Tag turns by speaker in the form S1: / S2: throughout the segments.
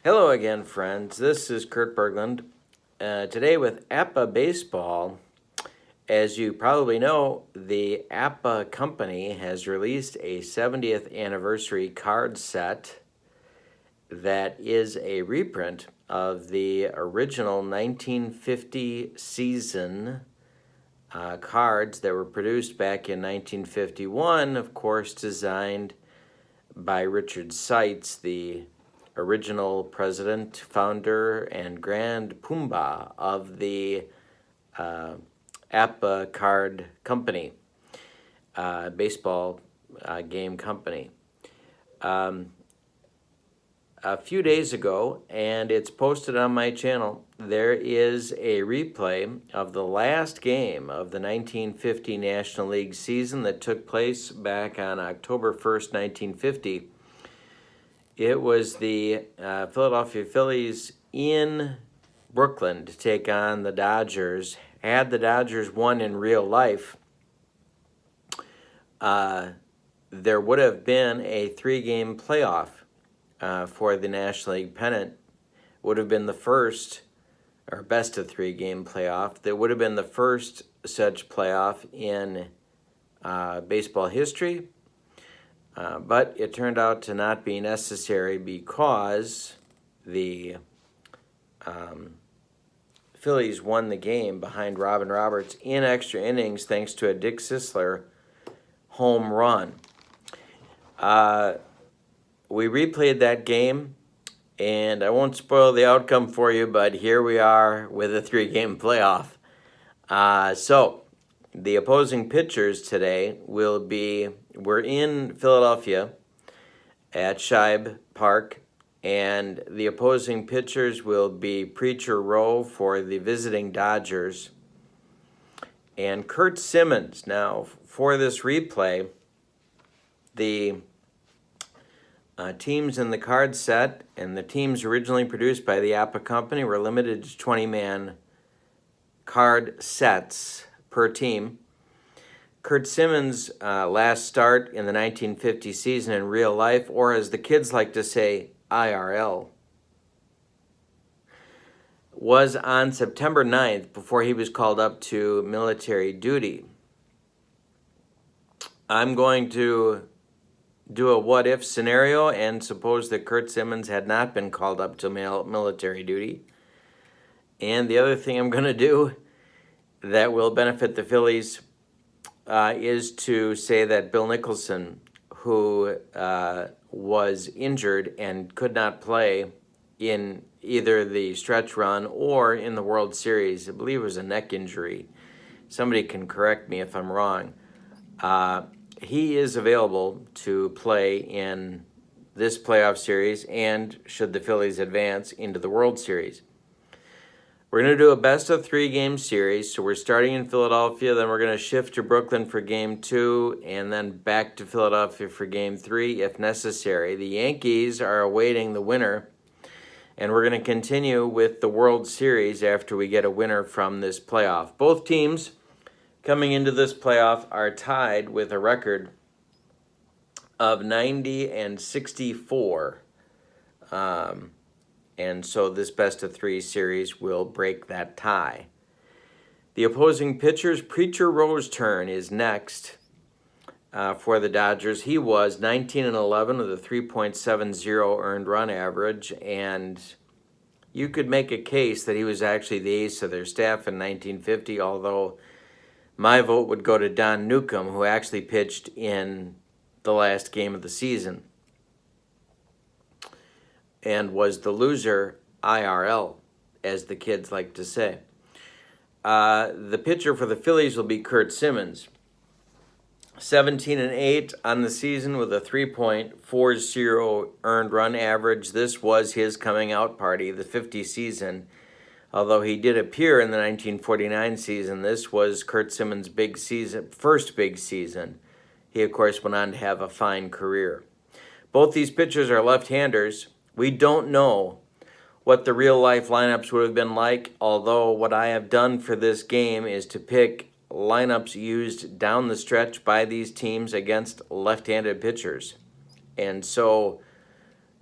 S1: Hello again, friends. This is Kurt Berglund. Today with APBA Baseball. As you probably know, the APBA company has released a 70th anniversary card set that is a reprint of the original 1950 season cards that were produced back in 1951, of course, designed by Richard Seitz, the original president, founder, and grand poobah of the APBA card company, baseball game company. A few days ago, and it's posted on my channel, there is a replay of the last game of the 1950 National League season that took place back on October 1st, 1950. It was the Philadelphia Phillies in Brooklyn to take on the Dodgers. Had the Dodgers won in real life, there would have been a 3-game playoff for the National League pennant. Would have been the first, or best of 3-game playoff. That would have been the first such playoff in baseball history. But it turned out to not be necessary because the Phillies won the game behind Robin Roberts in extra innings thanks to a Dick Sisler home run. We replayed that game, and I won't spoil the outcome for you, but here we are with a 3-game playoff. So the opposing pitchers today we're in Philadelphia at Shibe Park, and the opposing pitchers will be Preacher Rowe for the visiting Dodgers and Curt Simmons. Now, for this replay, the teams in the card set and the teams originally produced by the APBA company were limited to 20-man card sets per team. Curt Simmons' last start in the 1950 season in real life, or as the kids like to say, IRL, was on September 9th before he was called up to military duty. I'm going to do a what-if scenario and suppose that Curt Simmons had not been called up to military duty. And the other thing I'm going to do that will benefit the Phillies is to say that Bill Nicholson, who was injured and could not play in either the stretch run or in the World Series, I believe it was a neck injury. Somebody can correct me if I'm wrong. He is available to play in this playoff series and should the Phillies advance into the World Series. We're going to do a best-of-3 game series, so we're starting in Philadelphia, then we're going to shift to Brooklyn for Game 2, and then back to Philadelphia for Game 3 if necessary. The Yankees are awaiting the winner, and we're going to continue with the World Series after we get a winner from this playoff. Both teams coming into this playoff are tied with a record of 90 and 64. And so this best-of-3 series will break that tie. The opposing pitchers, Preacher Rowe's turn is next for the Dodgers. He was 19 and 11 with a 3.70 earned run average, and you could make a case that he was actually the ace of their staff in 1950, although my vote would go to Don Newcombe, who actually pitched in the last game of the season and was the loser IRL, as the kids like to say. The pitcher for the Phillies will be Curt Simmons. 17 and 8 on the season with a 3.40 earned run average. This was his coming out party, the 50 season. Although he did appear in the 1949 season, this was Curt Simmons' first big season. He, of course, went on to have a fine career. Both these pitchers are left-handers. We don't know what the real-life lineups would have been like, although what I have done for this game is to pick lineups used down the stretch by these teams against left-handed pitchers. And so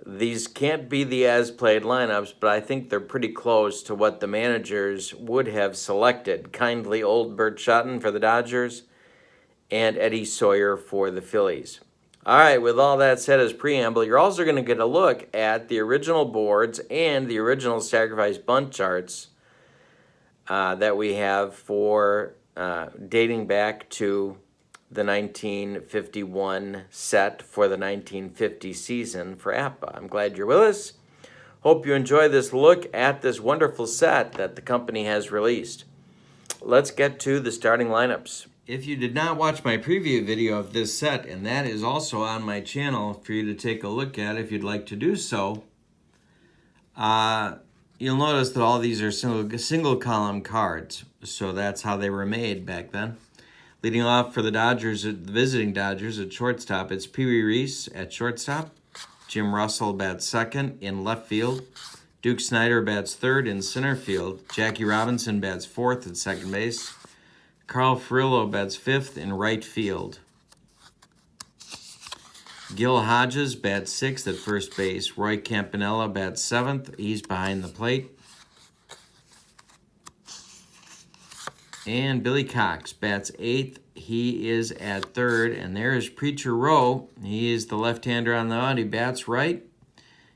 S1: These can't be the as-played lineups, but I think they're pretty close to what the managers would have selected. Kindly old Bert Shotton for the Dodgers and Eddie Sawyer for the Phillies. All right, with all that said as preamble, you're also going to get a look at the original boards and the original sacrifice bunt charts that we have for dating back to the 1951 set for the 1950 season for APBA. I'm glad you're with us. Hope you enjoy this look at this wonderful set that the company has released. Let's get to the starting lineups. If you did not watch my preview video of this set, and that is also on my channel for you to take a look at if you'd like to do so, you'll notice that all these are single column cards. So that's how they were made back then. Leading off for the Dodgers, the visiting Dodgers at shortstop, it's Pee Wee Reese at shortstop. Jim Russell bats second in left field. Duke Snider bats third in center field. Jackie Robinson bats fourth at second base. Carl Furillo bats fifth in right field. Gil Hodges bats sixth at first base. Roy Campanella bats seventh. He's behind the plate. And Billy Cox bats eighth. He is at third. And there is Preacher Rowe. He is the left-hander on the mound. He bats right.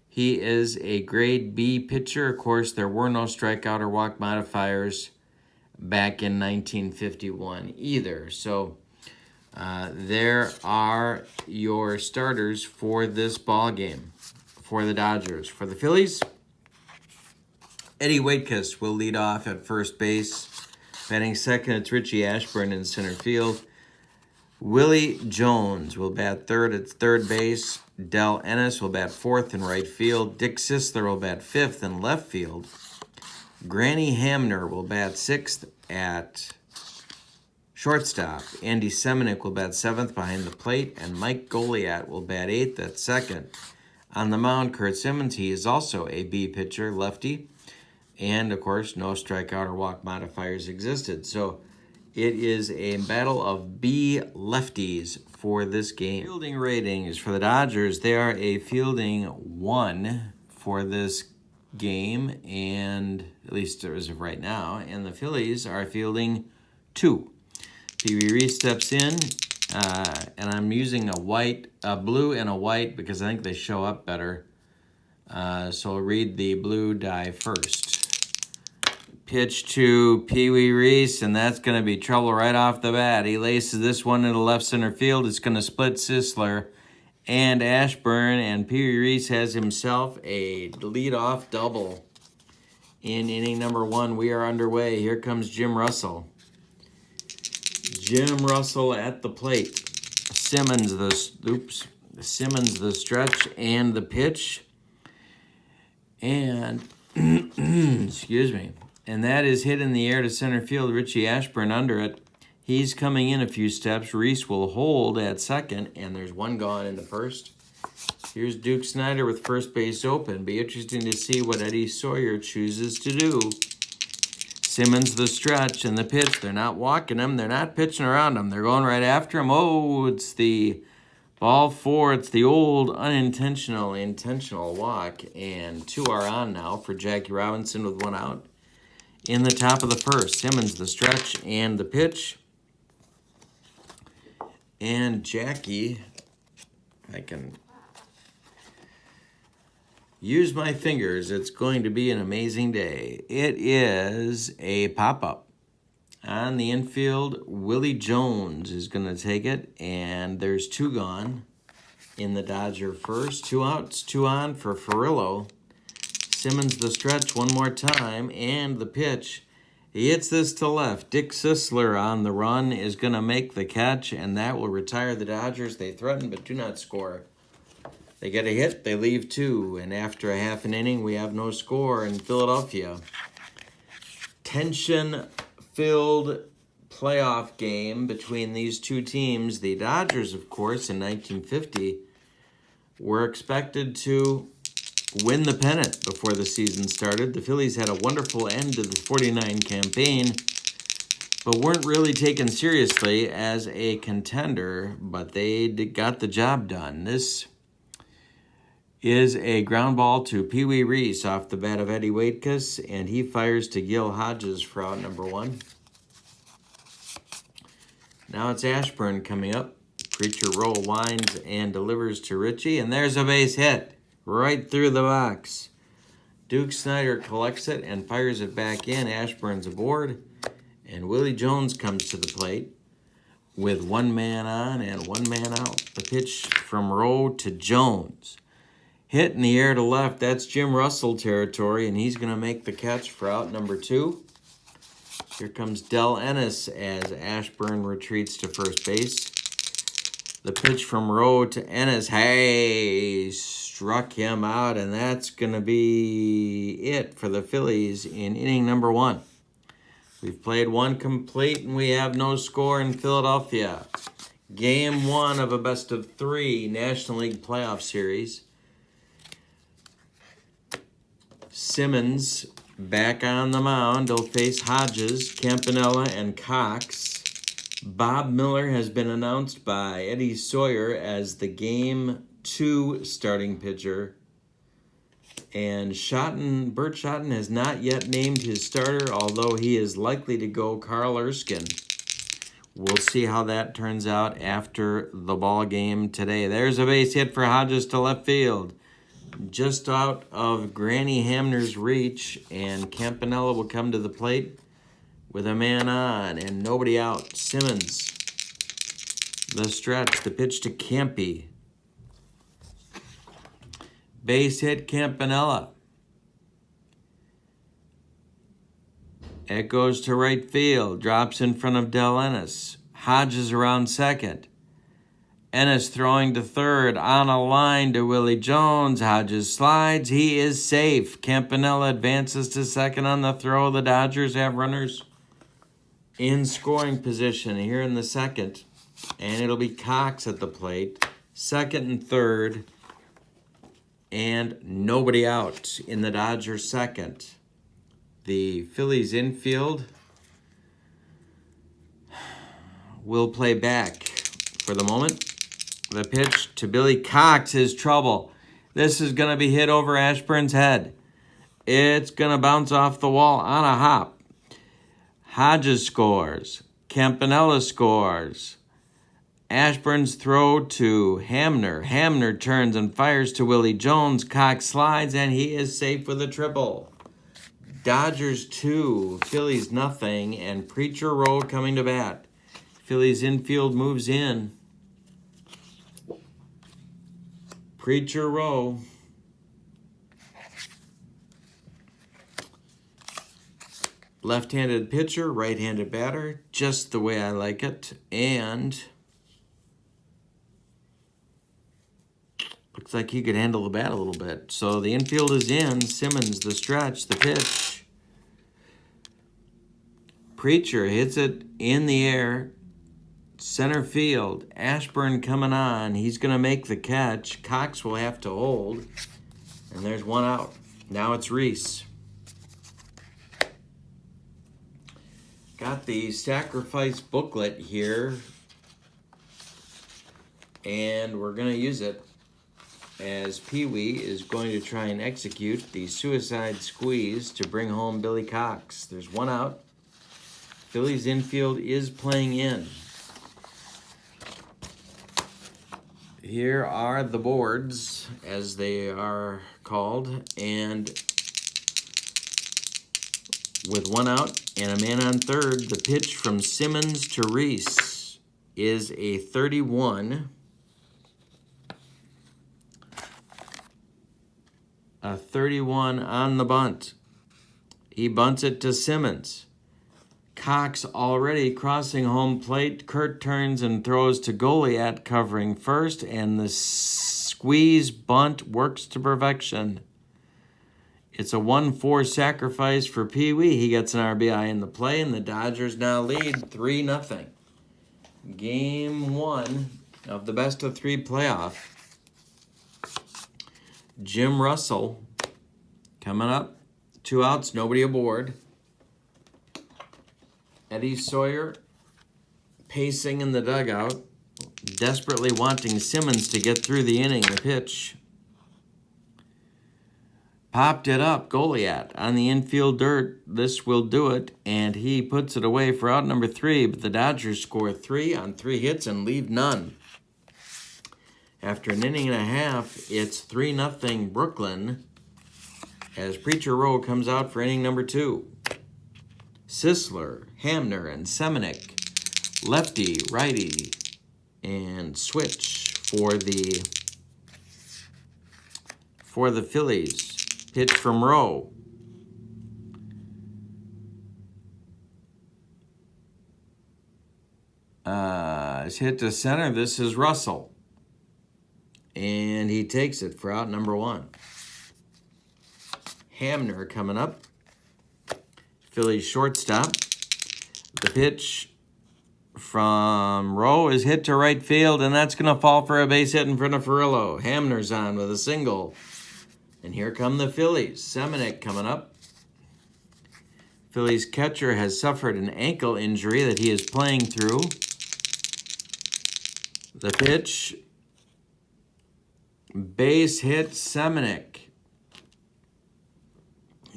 S1: He is a grade B pitcher. Of course, there were no strikeout or walk modifiers back in 1951 either. So there are your starters for this ball game for the Dodgers. For the Phillies, Eddie Waitkus will lead off at first base. Batting second, it's Richie Ashburn in center field. Willie Jones will bat third at third base. Del Ennis will bat fourth in right field. Dick Sisler will bat fifth in left field. Granny Hamner will bat sixth at shortstop. Andy Semenick will bat seventh behind the plate. And Mike Goliat will bat eighth at second. On the mound, Curt Simmons, he is also a B pitcher, lefty. And, of course, no strikeout or walk modifiers existed. So it is a battle of B lefties for this game. Fielding ratings for the Dodgers, they are a fielding 1 for this game, and at least as of right now. And the Phillies are fielding 2. Pee Wee Reese steps in, and I'm using a blue and a white because I think they show up better. So I'll read the blue die first. Pitch to Pee Wee Reese, and that's going to be trouble right off the bat. He laces this one into left center field. It's going to split Sisler and Ashburn, and Pee Wee Reese has himself a leadoff double in inning number 1. We are underway. Here comes Jim Russell. Jim Russell at the plate. Simmons the stretch and the pitch. And, excuse me. And that is hit in the air to center field. Richie Ashburn under it. He's coming in a few steps. Reese will hold at second, and there's one gone in the first. Here's Duke Snider with first base open. Be interesting to see what Eddie Sawyer chooses to do. Simmons the stretch and the pitch. They're not walking him. They're not pitching around him. They're going right after him. Oh, it's the ball 4. It's the old intentional walk. And 2 are on now for Jackie Robinson with 1 out. In the top of the first, Simmons the stretch and the pitch. And Jackie, I can use my fingers. It's going to be an amazing day. It is a pop-up. On the infield, Willie Jones is going to take it, and there's 2 gone in the Dodger first. 2 outs, 2 on for Furillo. Simmons the stretch one more time, and the pitch. He hits this to left. Dick Sisler on the run is going to make the catch, and that will retire the Dodgers. They threaten but do not score. They get a hit, they leave 2, and after a half an inning, we have no score in Philadelphia. Tension-filled playoff game between these 2 teams. The Dodgers, of course, in 1950, were expected to win the pennant before the season started. The Phillies had a wonderful end to the 49 campaign, but weren't really taken seriously as a contender, but they got the job done. This is a ground ball to Pee Wee Reese off the bat of Eddie Waitkus, and he fires to Gil Hodges for out number 1. Now it's Ashburn coming up. Preacher Roll winds and delivers to Ritchie, and there's a base hit right through the box. Duke Snyder collects it and fires it back in. Ashburn's aboard, and Willie Jones comes to the plate with 1 man on and 1 man out. The pitch from Rowe to Jones. Hit in the air to left. That's Jim Russell territory, and he's going to make the catch for out number 2. Here comes Del Ennis as Ashburn retreats to first base. The pitch from Rowe to Ennis. Hey, struck him out, and that's going to be it for the Phillies in inning number 1. We've played 1 complete, and we have no score in Philadelphia. Game 1 of a best-of-3 National League playoff series. Simmons back on the mound. He'll face Hodges, Campanella, and Cox. Bob Miller has been announced by Eddie Sawyer as the Game 2 starting pitcher. And Bert Schotten has not yet named his starter, although he is likely to go Carl Erskine. We'll see how that turns out after the ball game today. There's a base hit for Hodges to left field. Just out of Granny Hamner's reach, and Campanella will come to the plate with a man on and nobody out. Simmons, the stretch, the pitch to Campy. Base hit Campanella. It goes to right field, drops in front of Del Ennis. Hodges around second. Ennis throwing to third, on a line to Willie Jones. Hodges slides, he is safe. Campanella advances to second on the throw. The Dodgers have runners in scoring position here in the second, and it'll be Cox at the plate. Second and third, and nobody out in the Dodgers second. The Phillies infield will play back for the moment. The pitch to Billy Cox is trouble. This is going to be hit over Ashburn's head. It's going to bounce off the wall on a hop. Hodges scores. Campanella scores. Ashburn's throw to Hamner. Hamner turns and fires to Willie Jones. Cox slides, and he is safe with a triple. Dodgers 2, Phillies nothing, and Preacher Rowe coming to bat. Phillies infield moves in. Preacher Rowe. Left-handed pitcher, right-handed batter, just the way I like it. And looks like he could handle the bat a little bit. So the infield is in. Simmons, the stretch, the pitch. Preacher hits it in the air. Center field. Ashburn coming on. He's going to make the catch. Cox will have to hold. And there's 1 out. Now it's Reese. Got the sacrifice booklet here. And we're going to use it as Pee Wee is going to try and execute the suicide squeeze to bring home Billy Cox. There's 1 out. Phillies infield is playing in. Here are the boards, as they are called, and with 1 out and a man on third, the pitch from Simmons to Reese is a 31. A 31 on the bunt. He bunts it to Simmons. Cox already crossing home plate. Kurt turns and throws to Goliat covering first, and the squeeze bunt works to perfection. It's a 1-4 sacrifice for Pee Wee. He gets an RBI in the play, and the Dodgers now lead 3-0. Game 1 of the best-of-3 playoff. Jim Russell coming up. 2 outs, nobody aboard. Eddie Sawyer pacing in the dugout, desperately wanting Simmons to get through the inning. The pitch Popped it up, Goliath, on the infield dirt. This will do it, and he puts it away for out number 3, but the Dodgers score 3 on 3 hits and leave none. After an inning and a half, it's 3-0 Brooklyn as Preacher Rowe comes out for inning number 2. Sisler, Hamner, and Semenuk, lefty, righty, and switch for the Phillies. Pitch from Rowe. It's hit to center. This is Russell. And he takes it for out number 1. Hamner coming up. Phillies shortstop. The pitch from Rowe is hit to right field, and that's going to fall for a base hit in front of Furillo. Hamner's on with a single. And here come the Phillies. Semenuk coming up. Phillies catcher has suffered an ankle injury that he is playing through. The pitch, base hit, Semenuk.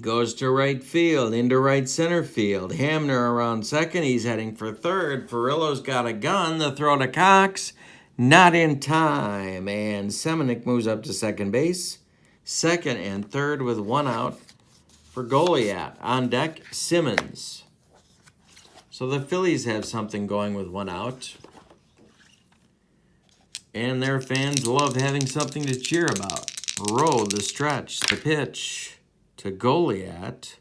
S1: Goes to right field, into right center field. Hamner around second. He's heading for third. Furillo's got a gun. The throw to Cox. Not in time. And Semenuk moves up to second base. Second and third with 1 out for Goliath. On deck, Simmons. So the Phillies have something going with 1 out. And their fans love having something to cheer about. Rowe, the stretch, the pitch to Goliath.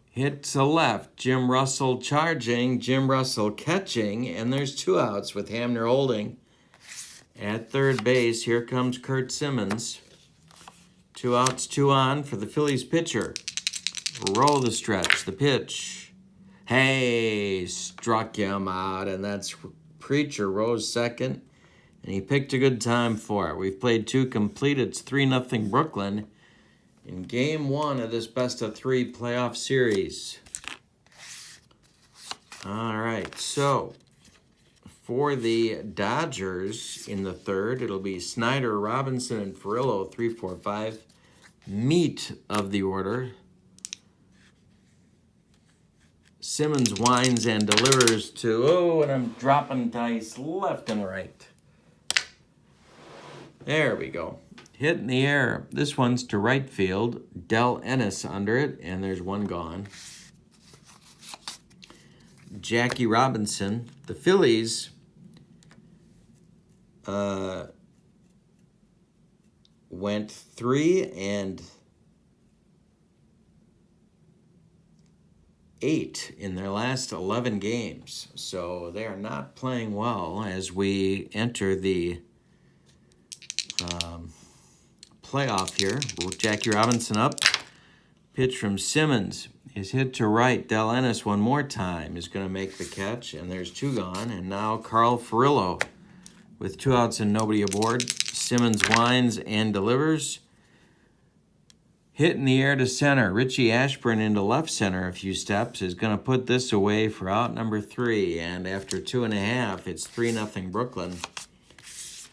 S1: Hit to left. Jim Russell charging. Jim Russell catching. And there's 2 outs with Hamner holding. At third base, here comes Curt Simmons. 2 outs, 2 on for the Phillies pitcher. Roll the stretch, the pitch. Hey, struck him out, and that's Preacher Rowe's second. And he picked a good time for it. We've played 2 complete. It's 3-0 Brooklyn in Game 1 of this best-of-3 playoff series. All right, so for the Dodgers in the third, it'll be Snyder, Robinson, and Furillo, 3, 4, 5. Meat of the order. Simmons winds and delivers to, and I'm dropping dice left and right. There we go. Hit in the air. This one's to right field. Del Ennis under it, and there's 1 gone. Jackie Robinson. The Phillies went 3-8 in their last 11 games. So they are not playing well as we enter the playoff here. Jackie Robinson up. Pitch from Simmons is hit to right. Del Ennis 1 more time is going to make the catch, and there's 2 gone. And now Carl Furillo with 2 outs and nobody aboard. Simmons winds and delivers. Hit in the air to center. Richie Ashburn into left center a few steps is going to put this away for out number 3. And after 2.5, it's 3-0 Brooklyn.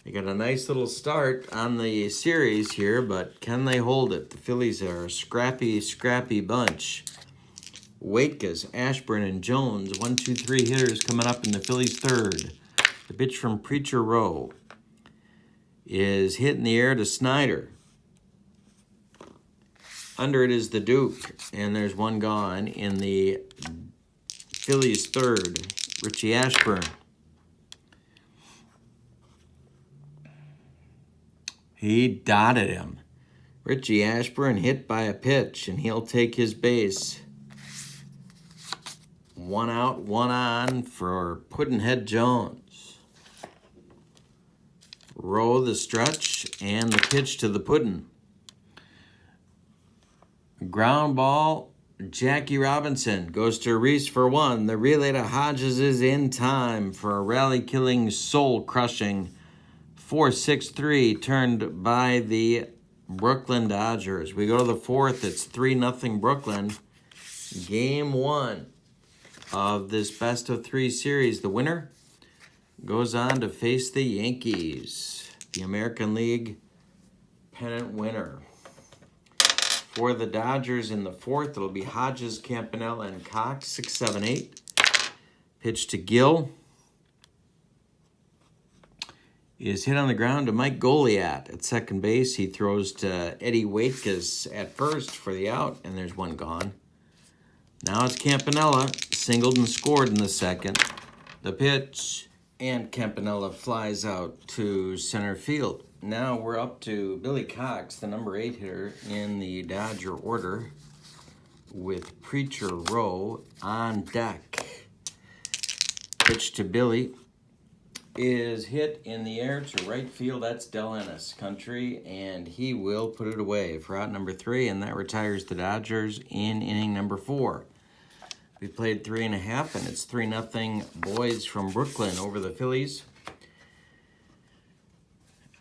S1: They got a nice little start on the series here, but can they hold it? The Phillies are a scrappy bunch. Waitkus, Ashburn, and Jones, 1, 2, 3 hitters coming up in the Phillies' third. The pitch from Preacher Rowe is hit in the air to Snyder. Under it is the Duke, and there's 1 gone in the Phillies' third. Richie Ashburn. He dotted him. Richie Ashburn hit by a pitch, and he'll take his base. 1 out, 1 on for Puddinhead Jones. Rowe the stretch, and the pitch to the Puddin'. Ground ball, Jackie Robinson goes to Reese for 1. The relay to Hodges is in time for a rally-killing, soul-crushing 4-6-3 turned by the Brooklyn Dodgers. We go to the 4th. It's 3-0 Brooklyn. Game 1 of this best-of-3 series. The winner goes on to face the Yankees. The American League pennant winner. For the Dodgers in the fourth, it'll be Hodges, Campanella, and Cox, 6, 7, 8. Pitch to Gill is hit on the ground to Mike Goliat at second base. He throws to Eddie Waitkus at first for the out, and there's one gone. Now it's Campanella, singled and scored in the second. The pitch, and Campanella flies out to center field. Now we're up to Billy Cox, the number 8 hitter in the Dodger order, with Preacher Rowe on deck. Pitch to Billy is hit in the air to right field. That's Del Ennis country, and he will put it away for out number 3, and that retires the Dodgers in inning number 4. We played 3.5, and it's 3-0 boys from Brooklyn over the Phillies.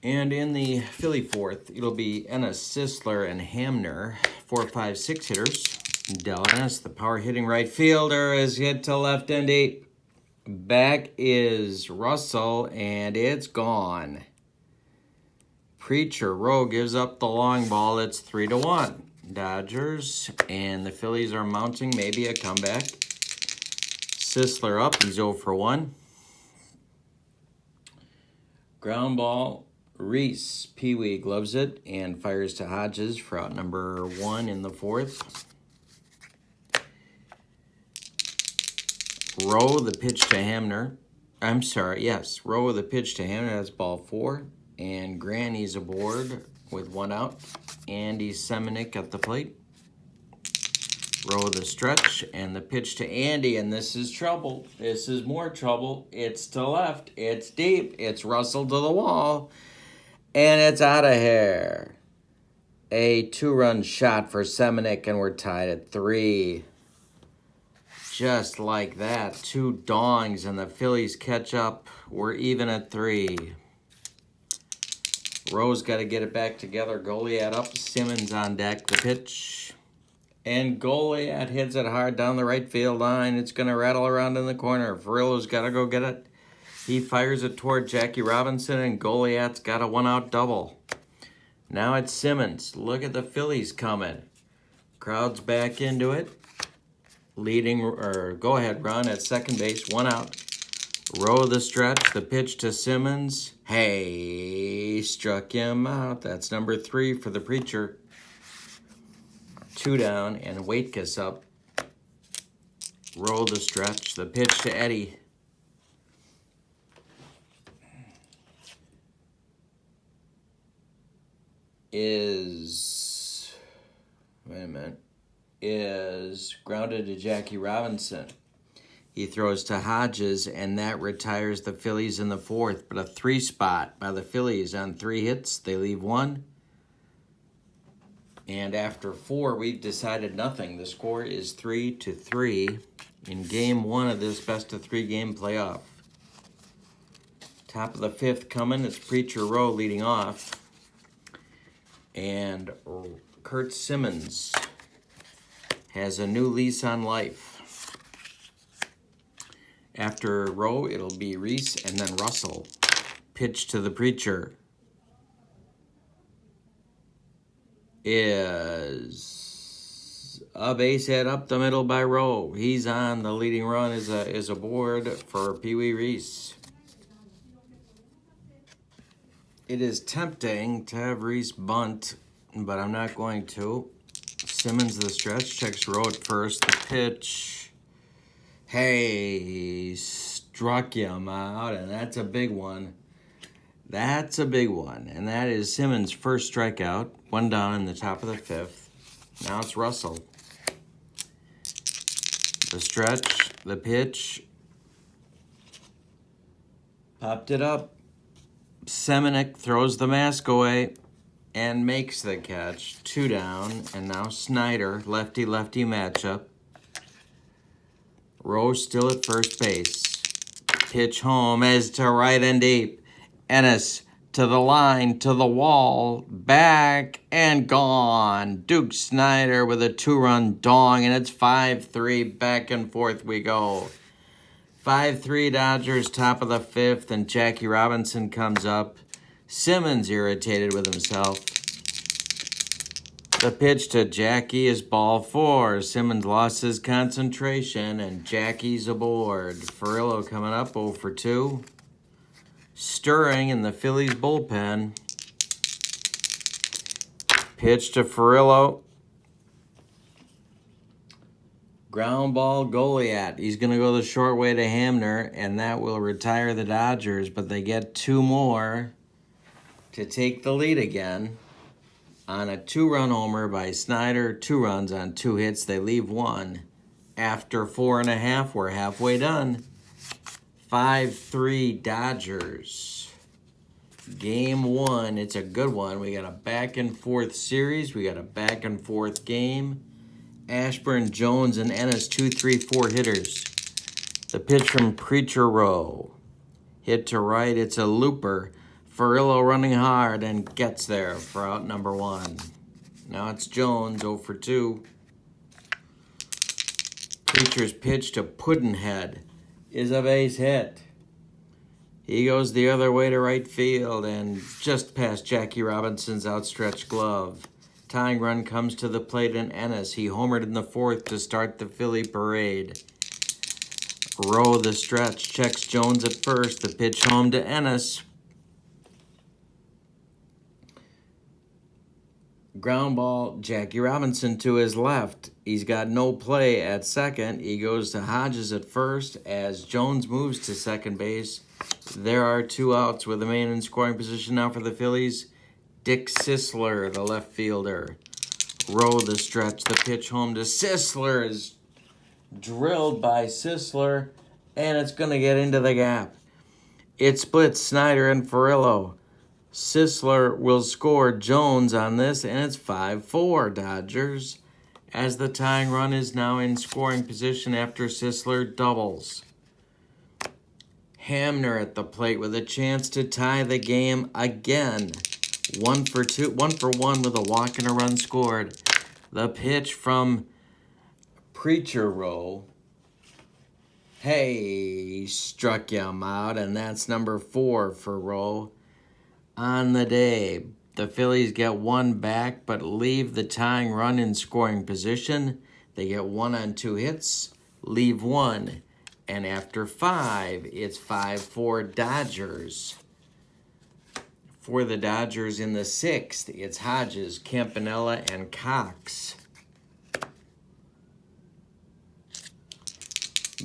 S1: And in the Philly fourth, it'll be Ennis, Sisler, and Hamner, 4, 5, 6 hitters. Del Ennis, the power hitting right fielder, is hit to left and deep. Back is Russell, and it's gone. Preacher Rowe gives up the long ball. It's 3-1. Dodgers, and the Phillies are mounting maybe a comeback. Sisler up. He's 0 for 1. Ground ball. Reese Pee-wee gloves it and fires to Hodges for out number 1 in the fourth. Rowe, the pitch to Hamner. Rowe, the pitch to Hamner. That's ball 4. And Granny's aboard with 1 out. Andy Semenick at the plate. Rowe, the stretch, and the pitch to Andy. And this is trouble. This is more trouble. It's to left. It's deep. It's Russell to the wall. And it's out of here. A 2-run shot for Semenick, and we're tied at 3. Just like that, 2 dongs, and the Phillies catch up. We're even at 3. Rowe's got to get it back together. Goliat up, Simmons on deck. The pitch. And Goliat hits it hard down the right field line. It's going to rattle around in the corner. Furillo's got to go get it. He fires it toward Jackie Robinson, and Goliat's got a 1-out double. Now it's Simmons. Look at the Phillies coming. Crowd's back into it. Go-ahead run at second base, 1 out. Rowe the stretch, the pitch to Simmons. Hey, struck him out. That's number 3 for the Preacher. 2 down, and Waitkus up. Rowe the stretch, the pitch to Eddie. Is grounded to Jackie Robinson. He throws to Hodges, and that retires the Phillies in the fourth. But a 3 spot by the Phillies on 3 hits. They leave 1. And after 4, we've decided nothing. The score is 3-3 in Game 1 of this best-of-3 game playoff. Top of the 5th coming. It's Preacher Rowe leading off. And Kurt Simmons has a new lease on life. After Rowe, it'll be Reese and then Russell. Pitch to the Preacher is a base hit up the middle by Rowe. He's on. The leading run is aboard for Pee-wee Reese. It is tempting to have Reese bunt, but I'm not going to. Simmons the stretch, checks Rowe at first. The pitch. Hey, struck him out, and that's a big one. That's a big one, and that is Simmons' first strikeout. 1 down in the top of the 5th. Now it's Russell. The stretch, the pitch. Popped it up. Semenick throws the mask away and makes the catch. 2 down, and now Snyder, lefty-lefty matchup. Rowe still at first base. Pitch home as to right and deep. Ennis to the line, to the wall, back and gone. Duke Snyder with a 2-run dong, and it's 5-3. Back and forth we go. 5-3 Dodgers, top of the 5th, and Jackie Robinson comes up. Simmons irritated with himself. The pitch to Jackie is ball 4. Simmons lost his concentration, and Jackie's aboard. Furillo coming up 0 for 2. Stirring in the Phillies bullpen. Pitch to Furillo. Ground ball, Goliath. He's going to go the short way to Hamner, and that will retire the Dodgers, but they get 2 more to take the lead again. On a 2-run homer by Snyder, 2 runs on 2 hits. They leave 1. After 4.5, we're halfway done. 5-3 Dodgers. Game 1. It's a good one. We got a back-and-forth series. We got a back-and-forth game. Ashburn, Jones, and Ennis, 2, 3, 4 hitters. The pitch from Preacher Row. Hit to right. It's a looper. Furillo running hard and gets there for out number 1. Now it's Jones, 0 for 2. Preacher's pitch to Puddinhead is a base hit. He goes the other way to right field and just past Jackie Robinson's outstretched glove. Tying run comes to the plate in Ennis. He homered in the 4th to start the Philly parade. Row the stretch, checks Jones at first. The pitch home to Ennis. Ground ball, Jackie Robinson to his left. He's got no play at second. He goes to Hodges at first as Jones moves to second base. There are 2 outs with a man in scoring position now for the Phillies. Dick Sisler, the left fielder. Row the stretch. The pitch home to Sisler is drilled by Sisler, and it's going to get into the gap. It splits Snyder and Furillo. Sisler will score Jones on this, and it's 5-4 Dodgers, as the tying run is now in scoring position after Sisler doubles. Hamner at the plate with a chance to tie the game again. 1 for 1 with a walk and a run scored. The pitch from Preacher Row. Hey, struck him out, and that's number 4 for Row. On the day, the Phillies get 1 back, but leave the tying run in scoring position. They get 1 on 2 hits, leave 1. And after 5, it's 5-4 Dodgers. For the Dodgers in the 6th, it's Hodges, Campanella, and Cox.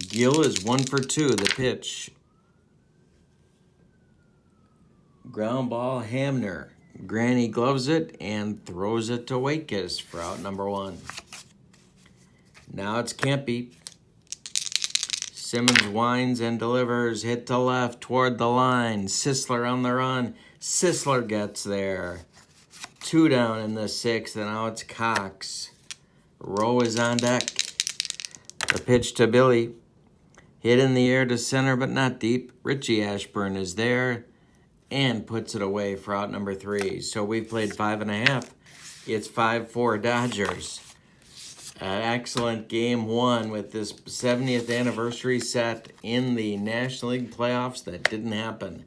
S1: Gill is 1 for 2, the pitch. Ground ball, Hamner. Granny gloves it and throws it to Waitkus for out number 1. Now it's Kempe. Simmons winds and delivers. Hit to left toward the line. Sisler on the run. Sisler gets there. 2 down in the 6th, and now it's Cox. Row is on deck. The pitch to Billy. Hit in the air to center, but not deep. Richie Ashburn is there and puts it away for out number 3. So we've played 5.5. It's 5-4 Dodgers. An excellent game 1 with this 70th anniversary set in the National League playoffs that didn't happen.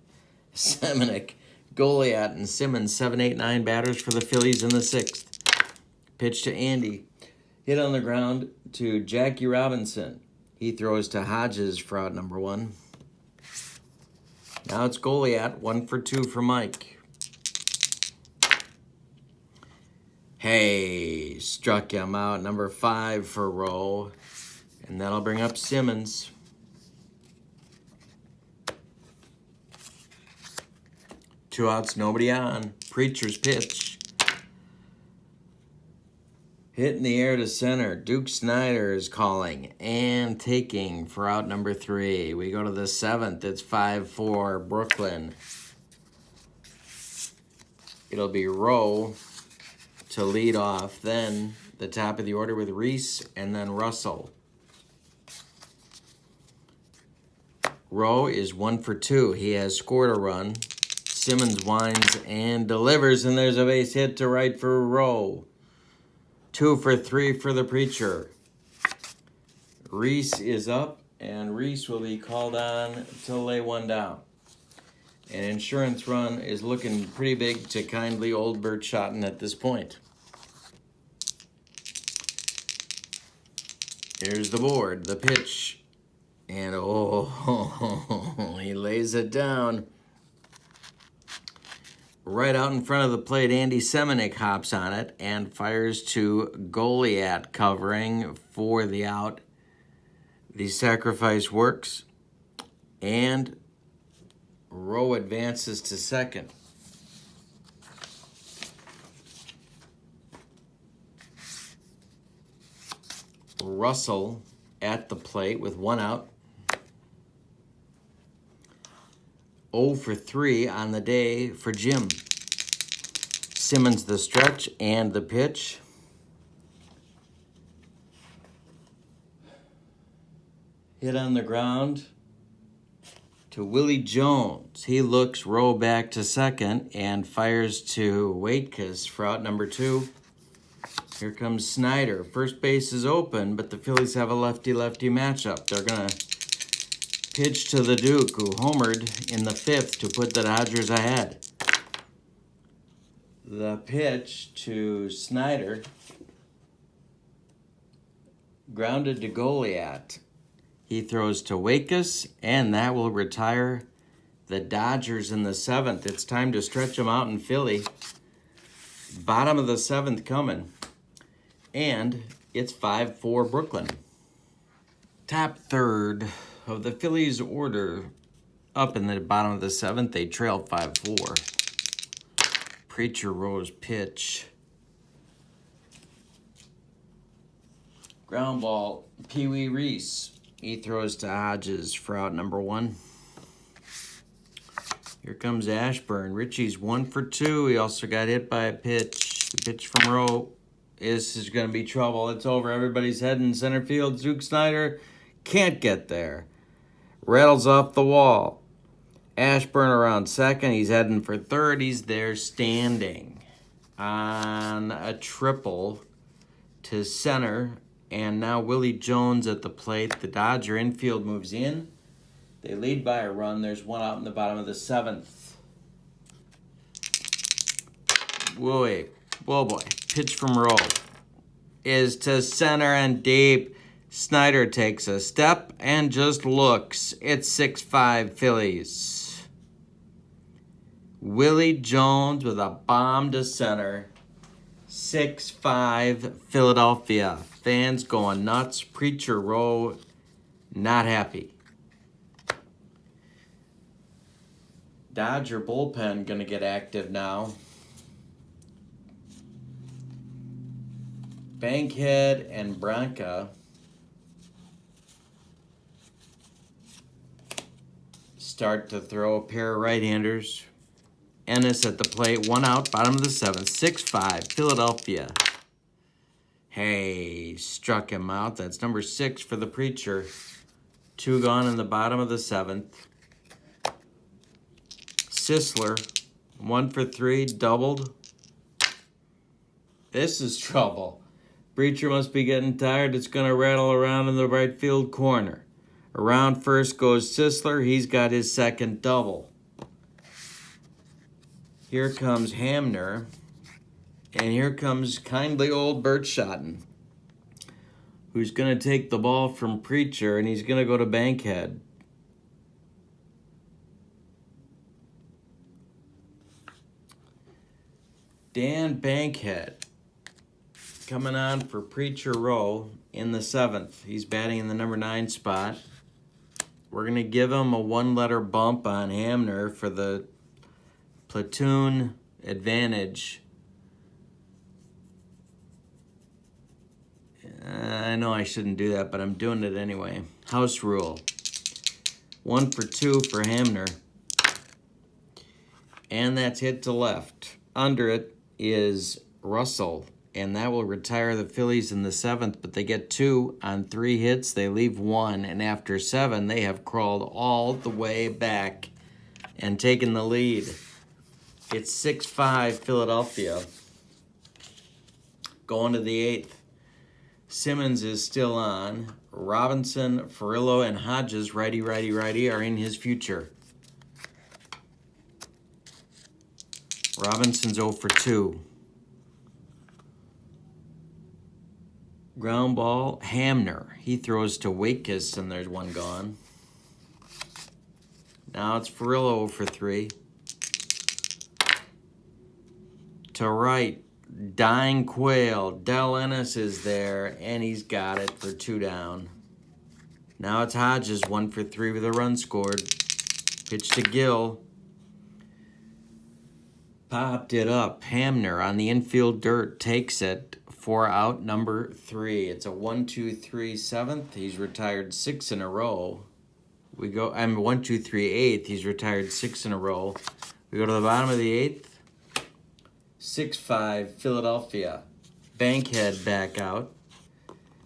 S1: Semenick, Goliath, and Simmons, 7, 8, 9 batters for the Phillies in the 6th. Pitch to Andy. Hit on the ground to Jackie Robinson. He throws to Hodges for out number 1. Now it's Goliath, 1 for 2 for Mike. Hey, struck him out, number 5 for Rowe. And that'll bring up Simmons. Two outs, nobody on. Preacher's pitch. Hit in the air to center. Duke Snyder is calling and taking for out number 3. We go to the 7th. It's 5-4 Brooklyn. It'll be Rowe to lead off. Then the top of the order with Reese and then Russell. Rowe is 1 for 2. He has scored a run. Simmons winds and delivers, and there's a base hit to right for Rowe. 2 for 3 for the Preacher. Reese is up, and Reese will be called on to lay one down. An insurance run is looking pretty big to kindly old Bert Schotten at this point. Here's the board, the pitch. And oh, he lays it down. Right out in front of the plate, Andy Semenick hops on it and fires to Goliat, covering for the out. The sacrifice works, and Rowe advances to second. Russell at the plate with one out. 0 for 3 on the day for Jim. Simmons the stretch and the pitch. Hit on the ground to Willie Jones. He looks Rowe back to second and fires to Waitkus for out number 2. Here comes Snyder. First base is open, but the Phillies have a lefty-lefty matchup. They're going to pitch to the Duke, who homered in the 5th to put the Dodgers ahead. The pitch to Snyder. Grounded to Goliat. He throws to Waitkus, and that will retire the Dodgers in the 7th. It's time to stretch them out in Philly. Bottom of the 7th coming. And it's 5-4 Brooklyn. Top third of the Phillies order up in the bottom of the 7th. They trail 5-4. Preacher Rose pitch. Ground ball, Pee Wee Reese. He throws to Hodges for out number 1. Here comes Ashburn. Richie's 1 for 2. He also got hit by a pitch. The pitch from Rowe. This is going to be trouble. It's over. Everybody's heading in center field. Duke Snyder can't get there. Rattles off the wall. Ashburn around second. He's heading for third. He's there standing on a triple to center. And now Willie Jones at the plate. The Dodger infield moves in. They lead by a run. There's one out in the bottom of the 7th. Whoa, boy. Pitch from Rowe is to center and deep. Snyder takes a step and just looks. It's 6-5 Phillies. Willie Jones with a bomb to center. 6-5 Philadelphia. Fans going nuts. Preacher Rowe not happy. Dodger bullpen going to get active now. Bankhead and Branca start to throw. A pair of right-handers. Ennis at the plate, 1 out, bottom of the 7th, 6-5, Philadelphia. Hey, struck him out. That's number 6 for the Preacher. 2 gone in the bottom of the 7th. Sisler, 1 for 3, doubled. This is trouble. Preacher must be getting tired. It's going to rattle around in the right field corner. Around first goes Sisler. He's got his second double. Here comes Hamner, and here comes kindly old Bert Schotten, who's going to take the ball from Preacher, and he's going to go to Bankhead. Dan Bankhead coming on for Preacher Rowe in the 7th. He's batting in the number 9 spot. We're going to give him a 1-letter bump on Hamner for the platoon advantage. I know I shouldn't do that, but I'm doing it anyway. House rule. 1 for 2 for Hamner. And that's hit to left. Under it is Russell, and that will retire the Phillies in the 7th, but they get 2 on 3 hits. They leave 1, and after 7, they have crawled all the way back and taken the lead. It's 6-5 Philadelphia. Going to the 8th. Simmons is still on. Robinson, Farillo, and Hodges, righty, are in his future. Robinson's 0 for 2. Ground ball, Hamner. He throws to Wakus, and there's one gone. Now it's Furillo for 3. To right, Dying Quail. Del Ennis is there, and he's got it for 2 down. Now it's Hodges, 1 for 3 with a run scored. Pitch to Gill. Popped it up. Hamner on the infield dirt takes it for out number 3. It's a 1-2-3 7th. He's retired 6 in a row. 1-2-3 8th. He's retired 6 in a row. We go to the bottom of the 8th. 6-5 Philadelphia. Bankhead back out.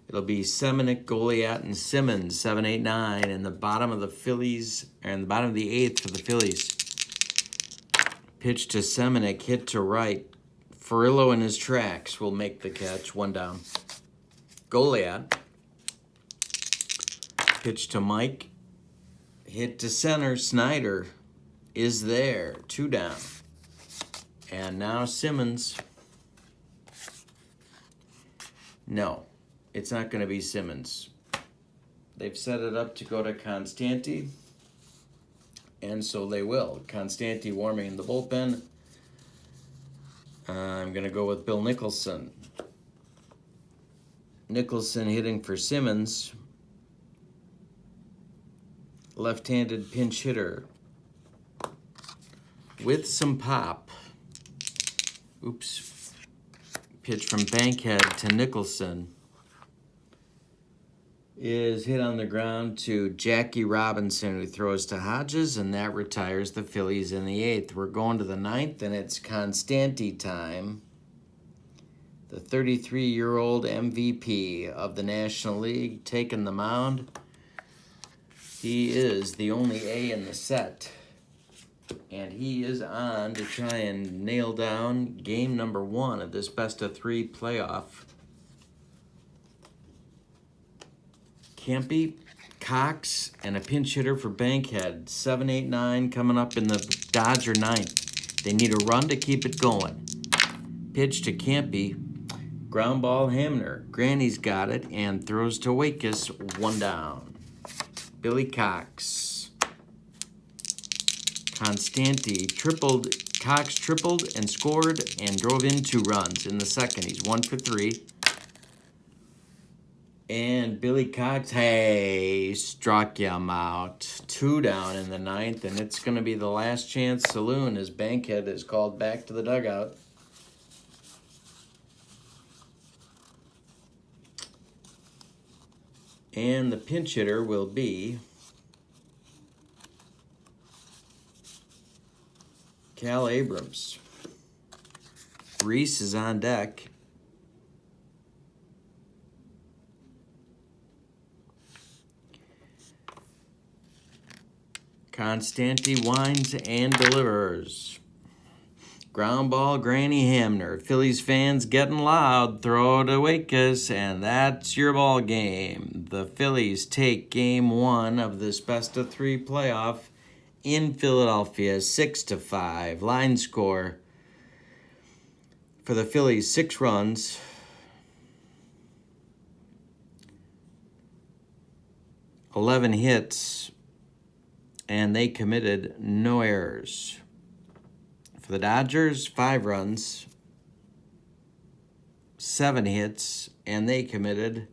S1: It'll be Seminick, Goliat, and Simmons, 7, 8, 9, in the bottom of the Phillies, or in the bottom of the 8th for the Phillies. Pitch to Seminick, hit to right. Furillo in his tracks will make the catch, 1 down. Goliat. Pitch to Mike. Hit to center. Snyder is there, 2 down. And now Simmons. No, it's not going to be Simmons. They've set it up to go to Constanti, and so they will. Constanti warming in the bullpen. I'm going to go with Bill Nicholson. Nicholson hitting for Simmons. Left-handed pinch hitter with some pop. Oops. Pitch from Bankhead to Nicholson is hit on the ground to Jackie Robinson, who throws to Hodges, and that retires the Phillies in the 8th. We're going to the 9th, and it's Constanti time. The 33-year-old MVP of the National League taking the mound. He is the only A in the set, and he is on to try and nail down game number 1 of this best-of-3 playoff. Campy, Cox, and a pinch hitter for Bankhead. 7, 8, 9 coming up in the Dodger 9th. They need a run to keep it going. Pitch to Campy. Ground ball, Hamner. Granny's got it and throws to Wakus, 1 down. Billy Cox. Constanti tripled. Cox tripled and scored and drove in 2 runs in the second. He's 1 for 3. And Billy Cox, struck him out. 2 down in the 9th, and it's going to be the last chance saloon as Bankhead is called back to the dugout. And the pinch hitter will be Cal Abrams. Reese is on deck. Constanti winds and delivers. Ground ball, Granny Hamner. Phillies fans getting loud. Throw to Wakus, and that's your ball game. The Phillies take game 1 of this best-of-3 playoff in Philadelphia, 6-5. Line score for the Phillies, 6 runs. $11 hits, and they committed no errors. For the Dodgers, 5 runs, 7 hits, and they committed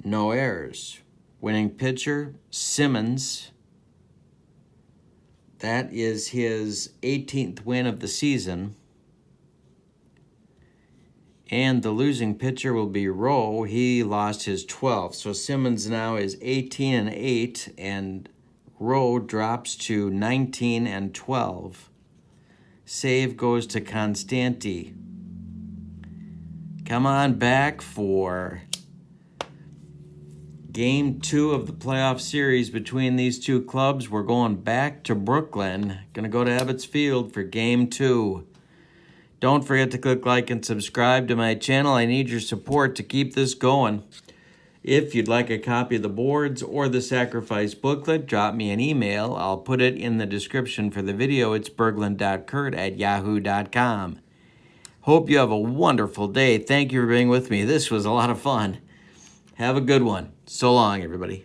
S1: no errors. Winning pitcher, Simmons. That is his 18th win of the season. And the losing pitcher will be Rowe. He lost his 12th. So Simmons now is 18-8, and Rowe drops to 19-12. Save goes to Constanti. Come on back for Game 2 of the playoff series between these two clubs. We're going back to Brooklyn. Going to go to Ebbets Field for Game 2. Don't forget to click like and subscribe to my channel. I need your support to keep this going. If you'd like a copy of the boards or the sacrifice booklet, drop me an email. I'll put it in the description for the video. It's berglund.kurt@yahoo.com. Hope you have a wonderful day. Thank you for being with me. This was a lot of fun. Have a good one. So long, everybody.